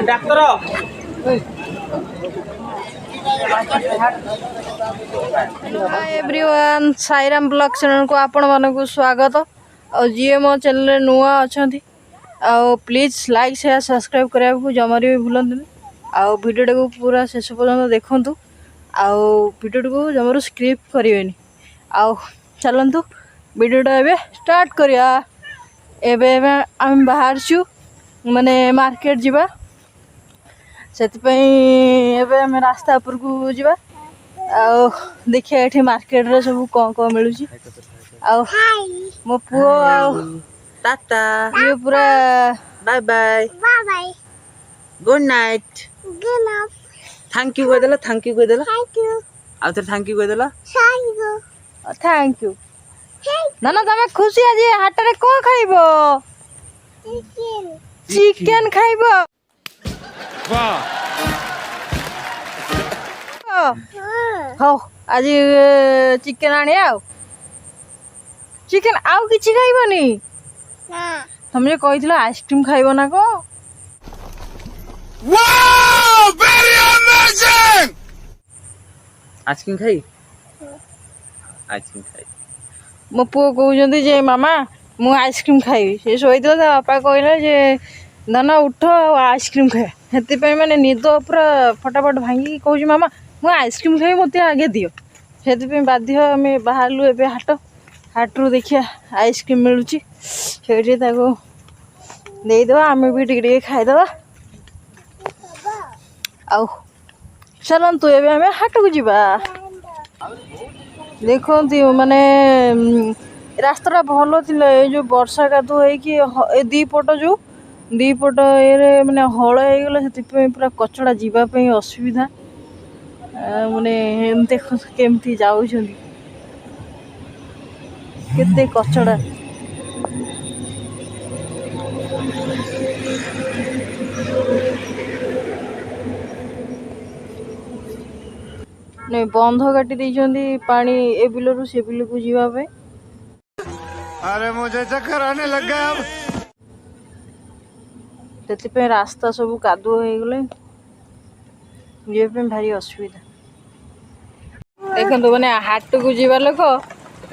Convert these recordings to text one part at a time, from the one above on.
Doctor everyone Sairam blog channel को आपण मानक स्वागत और जी मो चैनल नुआ अच्छा प्लीज लाइक शेयर सब्सक्राइब करने को जमारी भी भूलते आउ भिडियो को पूरा शेष पर्यंत देखूँ आउ भिडियो को जमार स्क्रिप्ट करें आउ चलतु भिडियोटा एवं स्टार्ट करिया आम बाहर छु माने मार्केट जीवा से आम रास्ता उपर को जीवा आउ देखिए ये मार्केट रे सब कौन कौन मिलूँ मो पुओ टाटा ये पूरा bye bye Bye good night Good enough. Thank you कह देला थैंक यू कह देला Thank you. आउ थे थैंक यू कह देला Thank you. थैंक यू ना ना तमें खुशी आज हाट रे कौन खाइबो Chicken. चिकन खाइबो हो आज चिकन आने आओ चिकन आउ किछि खाइबोनी Nah. तुमने कहिथिला आइसक्रीम खाइबो ना को आइसक्रीम खाई आइसक्रीम खाई मो पुओ कहउजंती जे मामा मु आइसक्रीम खाइबी से सोइथिला ता बापा कहले जे ना उठ आइसक्रीम खाए हेति पई माने निद पूरा फटाफट भांगी कहउजी मामा मु आइसक्रीम खाइ मते आगे दियो हेति पई बाध्य हमें बाहरलु एबे हाटरू देखिया आइसक्रीम मिलुची सेठी ताको देइदवा आमे भी टिके खाइदवा आउ चलतु एबे हमें हाट को जीवा देखती माने रास्ता भल थिला ए जो वर्षा कादू है दीपट जो दीपट ये माने हल हो गला से पूरा कचड़ा जीवाई असुविधा माने देख केमती जाऊँगी केते कचड़ा नहीं बंध काटी देइछंदी पानी ए बिलरू से बिल को जीवा पे अरे मुझे चक्कर आने लग गया अब तेति पे रास्ता सब कादुओ हो गले ये पे भारी असुविधा देखंतु माने हाट को जीवा लोक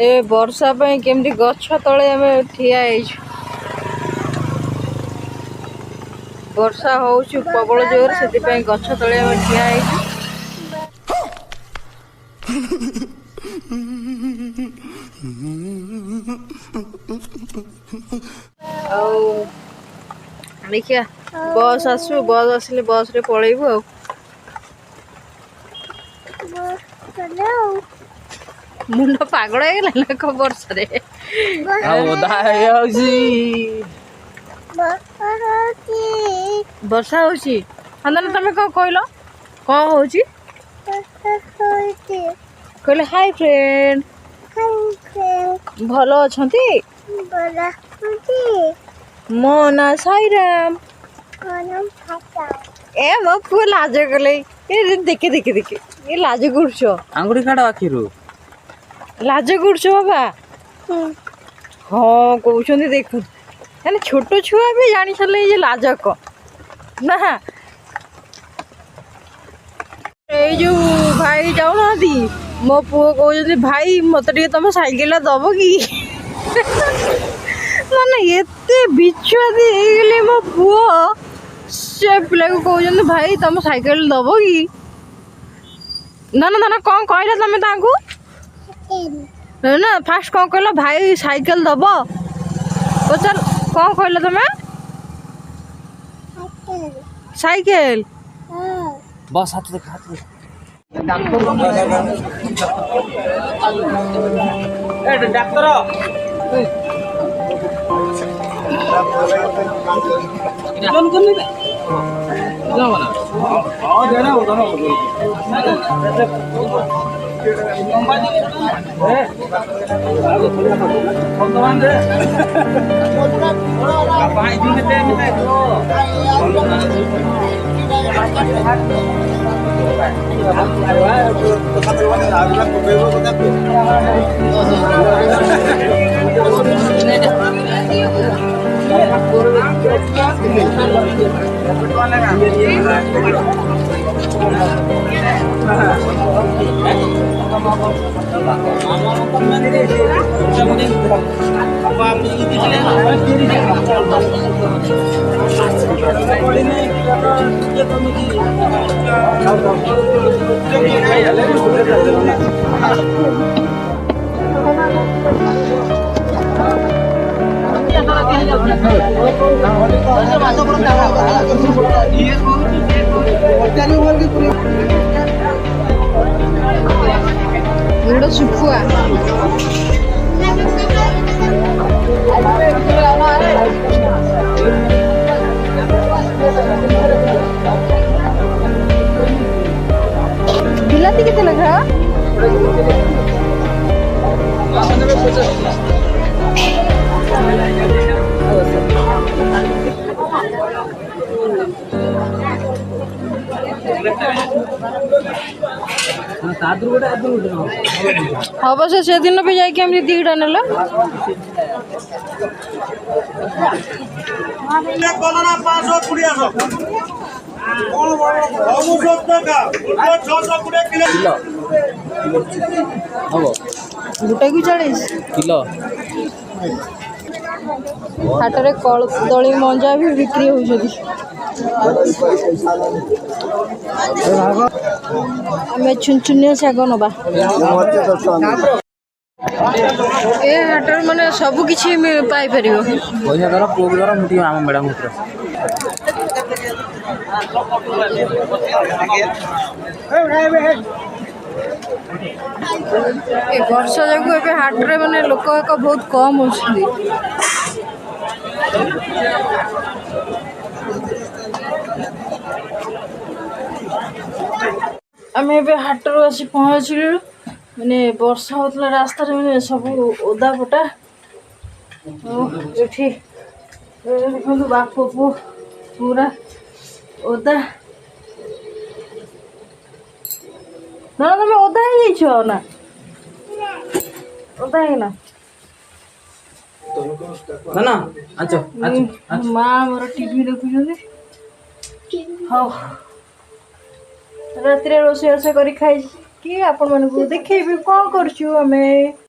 ए वर्षा पे केमती गछ तळे हमें ठिया हेछु वर्षा होउछु प्रबल जोर सेति पे गछ तळे हमें ठिया हेछु देखिया बस आसु बस आसिले बस रे पळेबु आ Hello. मुंड पागल हो गला ना को वर्षा रे आ ओदा हे होसी वर्षा होची हंदन तमे को कहलो को होची कहले हाय फ्रेंड भलो अछंती मो ना साईराम ए मो पुओ लाज गले ए देखे देखे देखे ये लाज गुडछो आंगुरी काढ आखिरु लाज गुडछो बाबा हाँ कहते देखु है छोट छुआ भी जानी चल ये लाज को ना ये जो भाई जाऊना मो पुओ कहते भाई मत तुम साइकेल दब कि ना ना एते बिछुआदी मो पुओ से पिला को कहते भाई तुम साइकेल दब कि ना ना ना कौन कहला तुम ताकू ना फास्ट कौन कहला भाई साइकेल दब पचार कौन कहला तुम साइकेल बस हाथ देख हाथ डाक्तर ଏଗୁଡ଼ା ଶୁଖୁଆ ବିଲାତି କେତେ ଲେଖା? ଅବଶ୍ୟ ସେଦିନ ବି ଯାଇକି ଏମିତି ଦିଟା ନେଲା। ଗୋଟାକୁ 40 କିଲୋ। ହାଟରେ କଦଳୀ ମଞ୍ଜା ବି ବିକ୍ରି ହେଉଛନ୍ତି। ଆମେ ଛୁନଛୁନିଆ ଶାଗ ନବା। ଏ ହାଟରେ ମାନେ ସବୁ କିଛି ପାଇପାରିବ। ପଇସା ଧର ପୁଅକୁ ଧର ମୁଁ ଟିକେ ଆମ ମ୍ୟାଡ଼ାମ୍ ଭିତରେ ଏ ବର୍ଷା ଯୋଗୁଁ ଏବେ ହାଟରେ ମାନେ ଲୋକ ଏକ ବହୁତ କମ୍ ଅଛନ୍ତି। ଆମେ ଏବେ ହାଟରୁ ଆସି ପହଞ୍ଚିଲୁ। ମାନେ ବର୍ଷା ହେଉଥିଲା ରାସ୍ତାରେ, ମାନେ ସବୁ ଓଦା ଫଟା। ଏଠି ଦେଖନ୍ତୁ ବାପ ପୁଅ ପୁରା ଓଦା। ନା ତମେ ଓଦା ହେଇଯାଇଛ ନା? ଓଦା ହେଇନା ନା ଆଚ୍ଛା ମା ଆମର ଟିଭି ଦେଖୁଛନ୍ତି। ହଉ ରାତିରେ ରୋଷେଇବାସ କରି ଖାଇକି ଆପଣମାନଙ୍କୁ ଦେଖେଇବି କ'ଣ କରୁଛୁ ଆମେ।